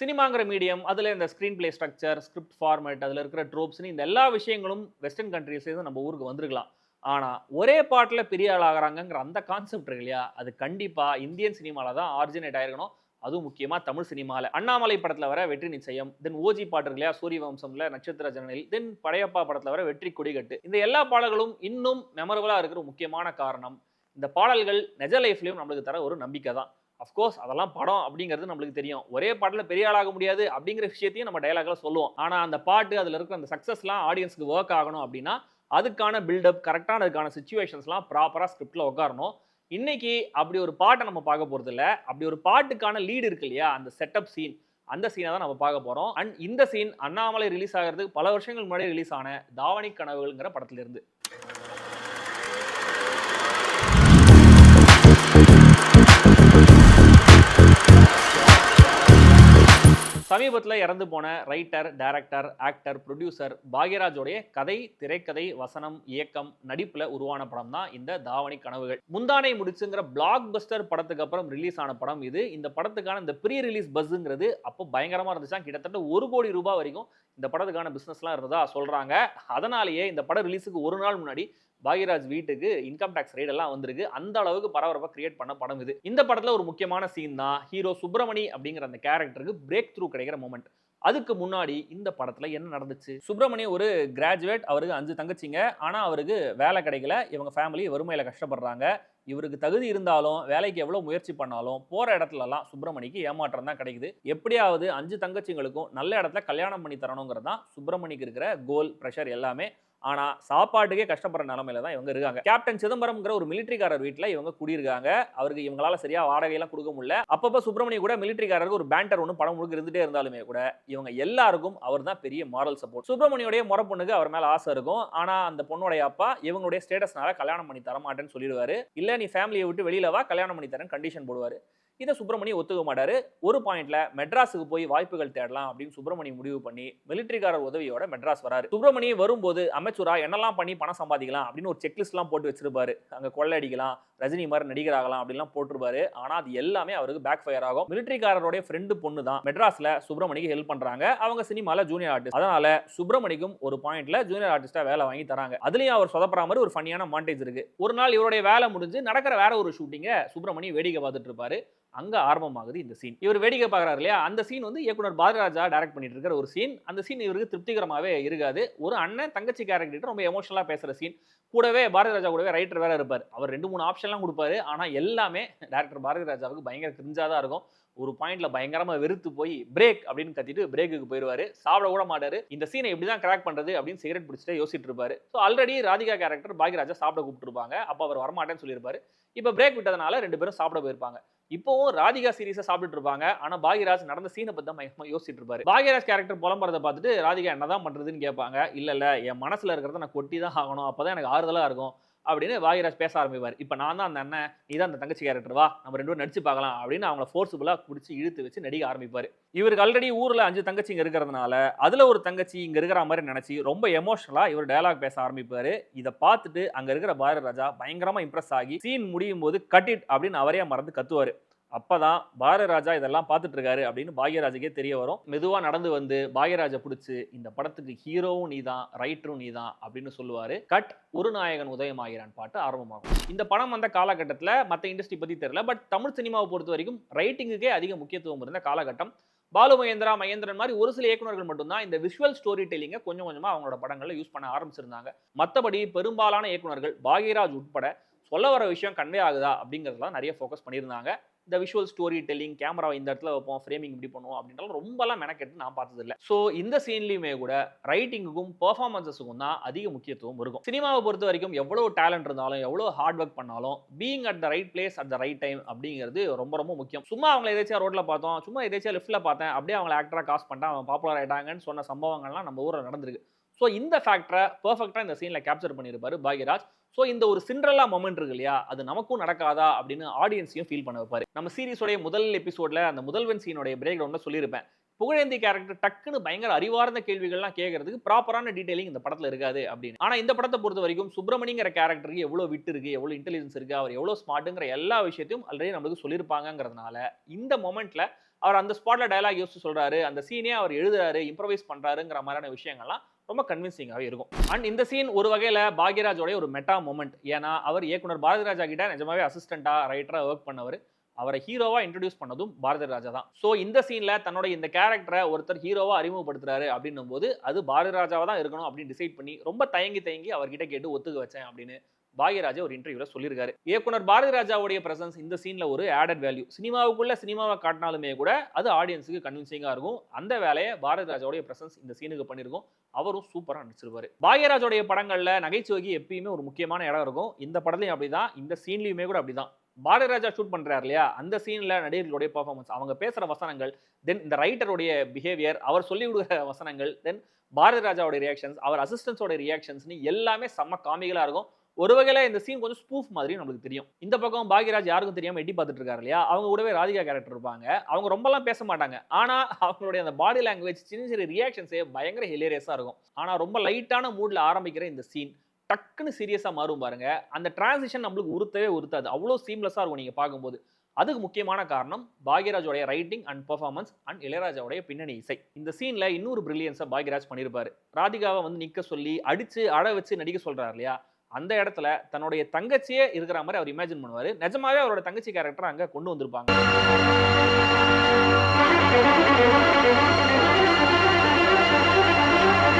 சினிமாங்கிற medium, அதில இந்த screen play structure, script format, அதில இருக்கிற ட்ரோப்ஸ்ன்னு இந்த எல்லா விஷயங்களும் வெஸ்டர்ன் கண்ட்ரீஸ்லேருந்து நம்ம ஊருக்கு வந்திருக்கலாம். ஆனா, ஒரே பாட்டுல பெரிய ஆள் ஆகுறாங்கங்கிற அந்த கான்செப்ட் இருக்கு இல்லையா? அது கண்டிப்பா இந்தியன் சினிமால தான் ஆரிஜினேட் ஆயிருக்கணும். அதுவும் முக்கியமா தமிழ் சினிமால. அண்ணாமலை படத்துல வர வெற்றி நிச்சயம், தென் ஓஜி பாட்டு இருக்கு இல்லையா? சூரியவம்சம்ல நட்சத்திர ஜன்னலில், தென் படையப்பா படத்துல வர வெற்றி கொடிகட்டு. இந்த எல்லா பாடல்களும் இன்னும் மெமரபிளா இருக்கிற முக்கியமான காரணம், இந்த பாடல்கள் நிஜ லைஃப்லயும் நம்மளுக்கு தர ஒரு நம்பிக்கை தான். அஃப்கோர்ஸ் அதெல்லாம் படம் அப்படிங்கிறது நம்மளுக்கு தெரியும். ஒரே பாட்டுல பெரிய ஆளாக முடியாது அப்படிங்கிற விஷயத்தையும் நம்ம டயலாக்ல சொல்லுவோம். ஆனா அந்த பாட்டு அதுல இருக்கிற அந்த சக்சஸ்லாம் ஆடியன்ஸ்க்கு வொர்க் ஆகணும் அப்படின்னா, அதுக்கான பில்டப் கரெக்ட்டான அதுக்கான சிச்சுவேஷன்ஸ்லாம் ப்ராப்பரா ஸ்கிரிப்ட்ல உட்காரணும். இன்னைக்கு அப்படி ஒரு பாட்ட நம்ம பார்க்க போறதில்ல. அப்படி ஒரு பாட்டுக்கான லீட் இருக்கு இல்லையா? அந்த செட்டப் சீன். அந்த சீன தான் நம்ம பார்க்க போறோம். அண்ட் இந்த சீன் அண்ணாமலை ரிலீஸ் ஆகுறதுக்கு பல வருஷங்கள் முன்னாடி ரிலீஸ் ஆன தாவணி கனவுகள்ங்கிற படத்துல இருந்து. சமீபத்தில இறந்து போன ரைட்டர், டைரக்டர், ஆக்டர், புரொடியூசர் பாக்யராஜோடைய கதை, திரைக்கதை, வசனம், இயக்கம், நடிப்புல உருவான படம் தான் இந்த தாவணி கனவுகள். முந்தானை முடிச்சுங்கிற பிளாக் பஸ்டர் படத்துக்கு அப்புறம் ரிலீஸ் ஆன படம் இது. இந்த படத்துக்கான இந்த ப்ரீ ரிலீஸ் பஸ்ஸுங்கிறது அப்போ பயங்கரமா இருந்துச்சாம். கிட்டத்தட்ட 1 கோடி ரூபாய் வரைக்கும் இந்த படத்துக்கான பிசினஸ்லாம் இருந்ததா சொல்றாங்க. அதனாலேயே இந்த படம் ரிலீஸுக்கு ஒரு நாள் முன்னாடி பாக்யராஜ் வீட்டுக்கு இன்கம் டாக்ஸ் ரெய்ட் எல்லாம் வந்திருக்கு. அந்த அளவுக்கு பரபரப்பா கிரியேட் பண்ண படம் இது. இந்த படத்துல ஒரு முக்கியமான சீன் தான் ஹீரோ சுப்பிரமணி அப்படிங்கிற அந்த கேரக்டருக்கு பிரேக் த்ரூ கிடைக்கிற மொமெண்ட். அதுக்கு முன்னாடி இந்த படத்துல என்ன நடந்துச்சு? சுப்பிரமணி ஒரு கிராஜுவேட். அவருக்கு 5 தங்கச்சிங்க. ஆனா அவருக்கு வேலை கிடைக்கல. இவங்க ஃபேமிலி வறுமையில கஷ்டப்படுறாங்க. இவருக்கு தகுதி இருந்தாலும் வேலைக்கு எவ்வளவு முயற்சி பண்ணாலும் போற இடத்துலலாம் சுப்பிரமணிக்கு ஏமாற்றம் தான் கிடைக்குது. எப்படியாவது 5 தங்கச்சிங்களுக்கும் நல்ல இடத்துல கல்யாணம் பண்ணி தரணுங்கிறது தான் சுப்பிரமணிக்கு இருக்கிற கோல், பிரஷர் எல்லாமே. ஆனா சாப்பாட்டுக்கே கஷ்டப்படுற நிலைமையில தான் இவங்க இருக்காங்க. கேப்டன் சிதம்பரம்ங்கிற ஒரு மிலிட்டரிக்காரர் வீட்ல இவங்க குடியிருக்காங்க. அவருக்கு இவங்களால சரியா வாடகை எல்லாம் கொடுக்க முடியல. அப்பப்ப சுப்பிரமணிய கூட மிலிட்டரிக்காரருக்கு ஒரு பேண்டர் ஒன்னு படம் முழுக்க இருந்துட்டே இருந்தாலுமே கூட இவங்க எல்லாருக்கும் அவர் தான் பெரிய மாரல் சப்போர்ட். சுப்பிரமணியோட முறை பொண்ணுக்கு அவர் மேல ஆசை இருக்கும். ஆனா அந்த பொண்ணுடைய அப்பா இவங்களுடைய ஸ்டேட்டஸ்னால கல்யாணம் பண்ணி தர மாட்டேன்னு சொல்லிடுவாரு. இல்ல நீ ஃபேமிலியை விட்டு வெளியில வா, கல்யாணம் பண்ணி தரேன் கண்டிஷன் போடுவாரு. இதை சுப்பிரமணி ஒத்துக்க மாட்டாரு. ஒரு பாயிண்ட்ல மெட்ராஸுக்கு போய் வாய்ப்புகள் தேடலாம் அப்படின்னு சுப்பிரமணி முடிவு பண்ணி மிலிட்டரிக்காரர் உதவியோட மெட்ராஸ் வராரு. சுப்பிரமணி வரும்போது அமைச்சரா என்னெல்லாம் பண்ணி பணம் சம்பாதிக்கலாம் அப்படின்னு ஒரு செக்லிஸ்ட் எல்லாம் போட்டு வச்சிருப்பாரு. அங்க கொள்ளை அடிக்கலாம், ரஜினி மாதிரி நடிகர் ஆகலாம் அப்படின்லாம் போட்டிருப்பாரு. ஆனா அது எல்லாமே அவருக்கு பேக் ஃபயர் ஆகும். மிலிட்டரிக்காரருடைய ஃப்ரெண்டு பொண்ணு தான் மெட்ராஸ்ல சுப்பிரமணிக்கு ஹெல்ப் பண்றாங்க. அவங்க சினிமால ஜூனியர் ஆர்டிஸ்ட். அதனால சுப்பிரமணிக்கும் ஒரு பாயிண்ட்ல ஜூனியர் ஆர்டிஸ்டா வேலை வாங்கி தராங்க. அதுலயும் அவர் சொதப்புற மாதிரி ஒரு ஃபன்னியான மாண்டேஜ் இருக்கு. ஒரு நாள் இவருடைய வேலை முடிஞ்சு நடக்கிற வேற ஒரு ஷூட்டிங்க சுப்பிரமணி வேடிக்கை பார்த்துட்டு இருப்பாரு. அங்க ஆரம்பமாகுது இந்த சீன். இவர் வேடிக்கை பார்க்கறாரு இல்லையா? அந்த சீன் வந்து இயக்குனர் பாரதிராஜா டைரக்ட் பண்ணிட்டு இருக்கிற ஒரு சீன். அந்த சீன் இவருக்கு திருப்திகரமாவே இருக்காது. ஒரு அண்ணன் தங்கச்சி கேரக்டர் ரொம்ப எமோஷனலா பேசுற சீன். கூடவே பாரதிராஜா கூடவே ரைட்டர் வேற இருப்பார். அவர் 2, 3 ஆப்ஷன்லாம் கொடுப்பாரு. ஆனா எல்லாமே டைரக்டர் பாரதிராஜாவுக்கு பயங்கர கிரிஞ்சா தான் இருக்கும். ஒரு பாயிண்ட்ல பயங்கரமா வெறுத்து போய் பிரேக் அப்படின்னு கத்திட்டு பிரேக்குக்கு போயிருவாரு. சாப்பிட கூட மாட்டாரு. இந்த சீனை எப்படி தான் கிராக் பண்றது அப்படின்னு சிகரெட் பிடிச்சிட்டே யோசிச்சுட்டு இருப்பாரு. So already Radhika character Bhagyaraja சாப்பிட கூப்பிட்டுருப்பாங்க. அப்ப அவர் வரமாட்டேன்னு சொல்லியிருப்பாரு. இப்ப பிரேக் விட்டதுனால 2 பேரும் சாப்பிட போயிருப்பாங்க. இப்போவும் ராதிகா சீரிஸா சாப்பிட்டு இருப்பாங்க. ஆனா பாக்யராஜ் நடந்த சீனை பத்தி தான் யோசிச்சுட்டு இருப்பாரு. பாக்யராஜ் கேரக்டர் புலம்புறத பார்த்துட்டு ராதிகா என்னதான் பண்றதுன்னு கேட்பாங்க. இல்ல என் மனசுல இருக்கிறத நான் கொட்டி தான் ஆகணும். அப்பதான் எனக்கு ஆறுதலா இருக்கும் அப்படின்னு பாக்யராஜ் பேச ஆரம்பிப்பார். இப்ப நான் தான் அந்த அண்ணன், நீ தான் அந்த தங்கச்சி கேரக்டர், வா நம்ம 2 பேரும் நடிச்சு பார்க்கலாம் அப்படின்னு அவங்கள ஃபோர்ஸ்ஃபுல்லா புடிச்சு இழுத்து வச்சு நடிக்க ஆரம்பிப்பாரு. இவருக்கு ஆல்ரெடி ஊர்ல 5 தங்கச்சிங்க இருக்கிறதுனால அதுல ஒரு தங்கச்சி இங்க இருக்கிற மாதிரி நினைச்சு ரொம்ப எமோஷனலா இவர் டயலாக் பேச ஆரம்பிப்பாரு. இத பார்த்துட்டு அங்க இருக்கிற பாரதிராஜா பயங்கரமா இம்ப்ரெஸ் ஆகி சீன் முடியும் போது கட் இட் அப்படின்னு அவரே மறந்து கத்துவாரு. அப்பதான் பாரதிராஜா இதெல்லாம் பார்த்துட்டு இருக்காரு அப்படின்னு பாக்யராஜுக்கே தெரிய வரும். மெதுவா நடந்து வந்து பாக்யராஜை பிடிச்சு இந்த படத்துக்கு ஹீரோவும் நீதான், ரைட்டரும் நீதான் அப்படின்னு சொல்லுவாரு. கட் ஒரு நாயகன் உதயமாகிறான் பாட்டு ஆரம்பமாகும். இந்த படம் வந்த காலகட்டத்தில் மற்ற இண்டஸ்ட்ரி பத்தி தெரியல. பட் தமிழ் சினிமாவை பொறுத்த வரைக்கும் ரைட்டிங்குக்கே அதிக முக்கியத்துவம் இருந்த காலகட்டம். பாலு மகேந்திரா, மகேந்திரன் மாதிரி ஒரு சில இயக்குநர்கள் மட்டும்தான் இந்த விஷுவல் ஸ்டோரி டெல்லிங்க கொஞ்சம் கொஞ்சமா அவங்களோட படங்கள்ல யூஸ் பண்ண ஆரம்பிச்சிருந்தாங்க. மற்றபடி பெரும்பாலான இயக்குநர்கள் பாக்யராஜ் உட்பட சொல்ல வர விஷயம் கன்வே ஆகுதா அப்படிங்கிறதுலாம் நிறைய ஃபோக்கஸ் பண்ணியிருந்தாங்க. இந்த விஷுவல் ஸ்டோரி டெல்லிங், கேமராவை இந்த இடத்துல வைப்போம், ஃப்ரேமிங் இப்படி பண்ணுவோம் அப்படின்றாலும் ரொம்பலாம் மெனக்கெட்டு நான் பார்த்தது இல்லை. ஸோ இந்த சீன்லையுமே கூட ரைட்டிங்குக்கும் பெர்ஃபார்மன்ஸஸுக்கும் தான் அதிக முக்கியத்துவம் இருக்கும். சினிமாவை பொறுத்த வரைக்கும் எவ்வளோ டேலண்ட் இருந்தாலும் எவ்வளோ ஹார்ட் ஒர்க் பண்ணாலும் being at the right place at the right time அப்படிங்கிறது ரொம்ப ரொம்ப முக்கியம். சும்மா அவங்களை எதாச்சும் ரோட்ல பார்த்தோம், சும்மா எதாச்சும் லிஃப்ட்ல பார்த்தேன், அப்படியே அவங்களை ஆக்டரா காஸ்ட் பண்ணிட்டா அவன் பாப்புலர் ஆயிட்டாங்கன்னு சொன்ன சம்பவங்கள்லாம் நம்ம ஊரில் நடந்திருக்கு. ஸோ இந்த ஃபேக்டரை பெர்ஃபெக்டாக இந்த சீனில் கேப்சர் பண்ணியிருப்பாரு பாக்யராஜ். ஸோ இந்த ஒரு சிண்ட்ரெல்லா மொமெண்ட் இருக்கு இல்லையா, அது நமக்கும் நடக்காதா அப்படின்னு ஆடியன்ஸையும் ஃபீல் பண்ண வைப்பாரு. நம்ம சீரிஸோடைய முதல் எபிசோட்ல அந்த முதல்வன் சீனோடைய பிரேக் கிரவுண்ட்ல சொல்லியிருப்பேன். புகழேந்தி கேரக்டர் டக்குன்னு பயங்கர அறிவார்ந்த கேள்விகள்லாம் கேட்கறதுக்கு ப்ராப்பரான டீடைலிங் இந்த படத்துல இருக்காது அப்படின்னு. ஆனா இந்த படத்தை பொறுத்த வரைக்கும் சுப்பிரமணிங்கிற கேரக்டருக்கு எவ்வளவு விட்டு இருக்கு, எவ்வளவு இன்டெலிஜென்ஸ் இருக்கு, அவர் எவ்வளவு ஸ்மார்ட்டுங்கிற எல்லா விஷயத்தையும் ஆல்ரெடி நம்மளுக்கு சொல்லியிருப்பாங்கிறதுனால இந்த மொமெண்ட்ல அவர் அந்த ஸ்பாட்ல டயலாக் யோசிச்சு சொல்றாரு, அந்த சீனே அவர் எழுதுறாரு, இம்ப்ரவைஸ் பண்றாருங்கிற மாதிரியான விஷயங்கள்லாம் ரொம்ப கன்வின்சிங்காகவே இருக்கும். அண்ட் இந்த சீன் ஒரு வகையில பாக்யராஜோட ஒரு மெட்டா மொமெண்ட். ஏன்னா அவர் இயக்குனர் பாரதி ராஜா கிட்ட நிஜமாவே அசிஸ்டண்டா ரைட்டரா ஒர்க் பண்ணவர். அவரை ஹீரோவா இன்ட்ரோடியூஸ் பண்ணதும் பாரதி ராஜா தான். சோ இந்த சீன்ல தன்னோட இந்த கேரக்டரை ஒருத்தர் ஹீரோவா அறிமுகப்படுத்துறாரு அப்படின்னும் போது அது பாரதி ராஜாவா தான் இருக்கணும் அப்படின்னு டிசைட் பண்ணி ரொம்ப தயங்கி அவர்கிட்ட கேட்டு ஒத்துக்க வச்சேன் அப்படின்னு பாக்யராஜா ஒரு இன்டர்வியூல சொல்லியிருக்காரு. இயக்குனர் பாரதி ராஜாவுடைய பிரசன்ஸ் இந்த சீன்ல ஒரு ஆடட் வேல்யூ. சினிமாவுக்குள்ள சினிமாவை காட்டினாலுமே கூட அது ஆடியன்ஸுக்கு கன்வின்சிங்கா இருக்கும். அந்த வேலையை பாரதி ராஜாவுடைய பிரசன்ஸ் இந்த சீனுக்கு பண்ணிருக்கும். அவரும் சூப்பரா நடிச்சிருப்பாரு. பாக்யராஜோடைய படங்கள்ல நகைச்சுவைக்கு எப்பயுமே ஒரு முக்கியமான இடம் இருக்கும். இந்த படத்துலயும் அப்படிதான், இந்த சீன்லயுமே கூட அப்படிதான். பாரதி ராஜா ஷூட் பண்றாரு இல்லையா, அந்த சீன்ல நடிகர்களுடைய பெர்ஃபார்மன்ஸ், அவங்க பேசுற வசனங்கள், தென் இந்த ரைட்டருடைய பிஹேவியர், அவர் சொல்லி கொடுக்குற வசனங்கள், தென் பாரதி ராஜாவுடைய ரியாக்ஷன்ஸ், அவர் அசிஸ்டன்ஸோட ரியாக்ஷன்ஸ்னு எல்லாமே செம்ம காமிகளா இருக்கும். ஒரு வகையில இந்த சீன் கொஞ்சம் ஸ்பூஃப் மாதிரி நமக்கு தெரியும். இந்த பக்கம் பாக்யராஜ் யாருக்கும் தெரியாம எட்டி பார்த்துட்டு இருக்காரு இல்லையா, அவங்க கூடவே ராதிகா கேரக்டர் இருப்பாங்க. அவங்க ரொம்பலாம் பேச மாட்டாங்க. ஆனா அவங்களுடைய அந்த பாடி லாங்குவேஜ், சின்ன சின்ன ரியாக்ஷன்ஸே பயங்கர ஹிலேரியஸா இருக்கும். ஆனா ரொம்ப லைட்டான மூட்ல ஆரம்பிக்கிற இந்த சீன் டக்குன்னு சீரியஸா மாறும் பாருங்க. அந்த டிரான்சிஷன் நம்மளுக்கு உறுத்தவே உறுத்தாது. அவ்வளோ சீம்லெஸ்ஸா இருக்கும் நீங்க பார்க்கும்போது. அதுக்கு முக்கியமான காரணம் பாக்யராஜோடைய ரைட்டிங் அண்ட் பெர்ஃபார்மன்ஸ் அண்ட் இளையராஜாவுடைய பின்னணி இசை. இந்த சீன்ல இன்னொரு பிரில்லியன்ஸா பாக்யராஜ் பண்ணியிருப்பாரு. ராதிகாவை வந்து நிக்க சொல்லி அடிச்சு அட வச்சு நடிக்க சொல்றாரு இல்லையா, அந்த இடத்துல தன்னுடைய தங்கச்சியே இருக்கிற மாதிரி அவர் இமேஜின் பண்ணுவாரு. நிஜமாவே அவரோட தங்கச்சி கேரக்டர் அங்க கொண்டு வந்திருப்பாங்க.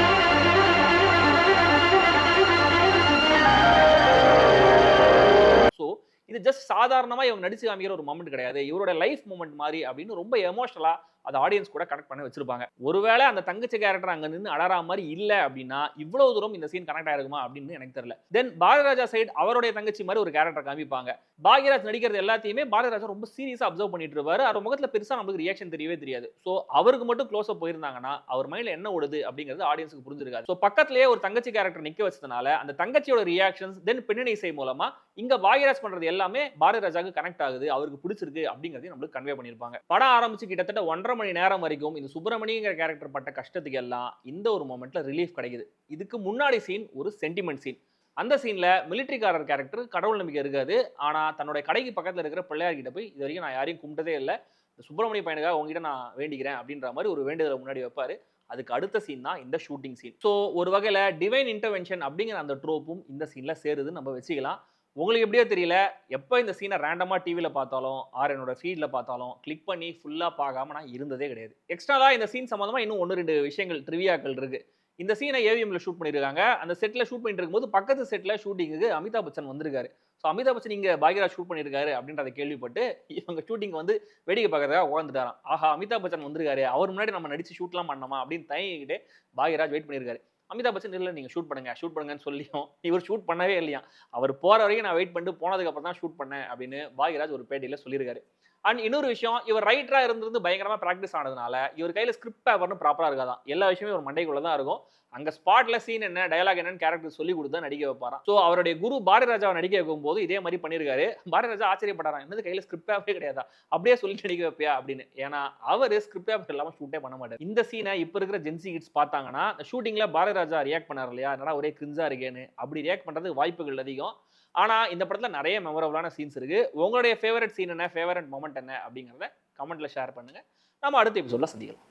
இது ஜஸ்ட் சாதாரணமா இவங்க நடிச்சு காமிக்கிற ஒரு மொமெண்ட் கிடையாது. இவரோட லைஃப் மொமெண்ட் மாதிரி அப்படின்னு ரொம்ப எமோஷனலா அது ஆடியன்ஸ் கூட கனெக்ட் பண்ண வச்சிருப்பாங்க. ஒருவேளை அந்த தங்கச்சி கேரக்டர் அங்க நின்று அலறா மாதிரி இல்ல அப்படின்னா இவ்வளவு தூரம் இந்த சீன் கனெக்ட் ஆயிருக்குமா அப்படின்னு எனக்கு தெரியல. தென் பாரதிராஜா சைடு அவருடைய தங்கச்சி மாதிரி ஒரு கேரக்டர் காமிப்பாங்க. பாக்யராஜ் நடிக்கிறது எல்லாத்தையுமே பாரதிராஜா ரொம்ப சீரியஸா அப்சர்வ் பண்ணிட்டு இருப்பாரு. அவர் முகத்துல பெருசா நமக்கு ரியாக்ஷன் தெரியவே தெரியாது. சோ அவருக்கு மட்டும் க்ளோஸ் அப் போயிருந்தாங்கன்னா அவர் மைண்ட்ல என்ன ஓடுது அப்படிங்கிறது ஆடியன்ஸ்க்கு புரிஞ்சிருக்காது. சோ பக்கத்திலேயே ஒரு தங்கச்சி கேரக்டர் நிக்க வச்சதுனால அந்த தங்கச்சியோட ரியாக்ஷன்ஸ் தென் பின்னணி இசை மூலமா இங்க பாக்யராஜ் பண்றது எல்லாமே பாரதிராஜாக்கு கனெக்ட் ஆகுது, அவருக்கு பிடிச்சிருக்கு அப்படிங்கறதையும் நம்மளுக்கு கன்வே பண்ணிருப்பாங்க. படம் ஆரம்பிச்சு கிட்டத்தட்ட 1.5 மணி நேரம் வரைக்கும் இந்த சுப்பிரமணியங்கிற கேரக்டர் பட்ட கஷ்டத்துக்கு எல்லாம் இந்த ஒரு மொமெண்ட்ல ரிலீஃப் கிடைக்குது. இதுக்கு முன்னாடி சீன் ஒரு சென்டிமெண்ட் சீன். அந்த சீன்ல மிலிட்டரிக்காரர் கேரக்டர் கடவுள் நம்பிக்கை இருக்காது. ஆனா தன்னுடைய கடைக்கு பக்கத்துல இருக்கிற பிள்ளையார் கிட்ட போய் இது வரைக்கும் நான் யாரையும் கும்பிட்டதே இல்லை, இந்த சுப்பிரமணிய பையனுக்காக உங்ககிட்ட நான் வேண்டிக்கிறேன் அப்படின்ற மாதிரி ஒரு வேண்டுதலை முன்னாடி வைப்பாரு. அதுக்கு அடுத்த சீன் தான் இந்த ஷூட்டிங் சீன். ஸோ ஒரு வகையில டிவைன் இன்டர்வென்ஷன் அப்படிங்கிற அந்த ட்ரோப்பும் இந்த சீன்ல சேருதுன்னு நம்ம வச்சுக்கலாம். உங்களுக்கு எப்படியோ தெரியல, எப்போ இந்த சீனை ரேண்டமா டிவியில பார்த்தாலும் ஆர் என்னோட ஃபீட்ல பார்த்தாலும் கிளிக் பண்ணி ஃபுல்லா பார்க்காம நான் இருந்ததே கிடையாது. எக்ஸ்ட்ரா இந்த சீன் சம்பந்தமா இன்னும் 1-2 விஷயங்கள் ட்ரிவியாக்கள் இருக்கு. இந்த சீனை ஏவிஎம்ல ஷூட் பண்ணிருக்காங்க. அந்த செட்ல ஷூட் பண்ணிட்டு இருக்கும்போது பக்கத்து செட்ல ஷூட்டிங்க்கு அமிதாப் பச்சன் வந்திருக்காரு. ஸோ அமிதாப் பச்சன் இங்க பாக்யராஜ் ஷூட் பண்ணிருக்காரு அப்படின்றத கேள்விப்பட்டு இவங்க ஷூட்டிங் வந்து வேடிக்கை பார்க்கறதுக்காக உட்காந்துட்டாராம். ஆஹா, அமிதாப் பச்சன் வந்திருக்காரு, அவர் முன்னாடி நம்ம நடிச்சு ஷூட்லாம் பண்ணோமா அப்படின்னு தயங்கிட்டு பாக்யராஜ் வெயிட் பண்ணிருக்காரு. அமிதாப் பச்சன் இல்லை நீங்க ஷூட் பண்ணுங்கன்னு சொல்லியும் இவர் ஷூட் பண்ணவே இல்லையா. அவர் போற வரைக்கும் நான் வெயிட் பண்ணிட்டு போனதுக்கு அப்புறம் தான் ஷூட் பண்ணேன் அப்படின்னு பாக்யராஜ் ஒரு பேட்டியில சொல்லியிருக்காரு. அண்ட் இன்னொரு விஷயம், இவர் ரைட்டரா இருந்து பயங்கரமா பிராக்டிஸ் ஆனதுனால இவர் கையில ஸ்கிரிப்ட் பேப்பர்னு ப்ராப்பரா இருக்காதான். எல்லா விஷயமே ஒரு மண்டைக்குள்ள தான் இருக்கும். அங்க ஸ்பாட்ல சீன் என்ன, டயலாக் என்னன்னு கேரக்டர் சொல்லி கொடுத்து தான் நடிக்க வைப்பாராம். ஸோ அவருடைய குரு பாரதிராஜாவை நடிக்க வைக்கும் போது இதே மாதிரி பண்ணியிருக்காரு. பாரதிராஜா ஆச்சரியப்படாராம், என்னது கையில ஸ்கிரிப்ட் பேப்பரே கிடையாதா, அப்படியே சொல்லி நடிக்க வைப்பியா அப்படின்னு. ஏன்னா அவரு ஸ்கிரிப்ட் பேப்பர் இல்லாம ஷூட்டே பண்ண மாட்டார். இந்த சீனை இப்ப இருக்கிற ஜென்சி கிட்ஸ் பார்த்தாங்கன்னா ஷூட்டிங்ல பாரதிராஜா ரியாக்ட் பண்ணார் இல்லையா, என்னடா ஒரே கிரிஞ்சா இருக்கேன்னு, அப்படி ரியாக்ட் பண்றதுக்கு வாய்ப்புகள் அதிகம். ஆனா இந்த படத்துல நிறைய மெமரபிளான சீன்ஸ் இருக்கு. உங்களுடைய ஃபேவரட் சீன் என்ன, ஃபேவரட் மொமெண்ட் என்ன அப்படிங்கறத கமெண்ட்ல ஷேர் பண்ணுங்க. நம்ம அடுத்த எபிசோட்ல சந்திக்கலாம்.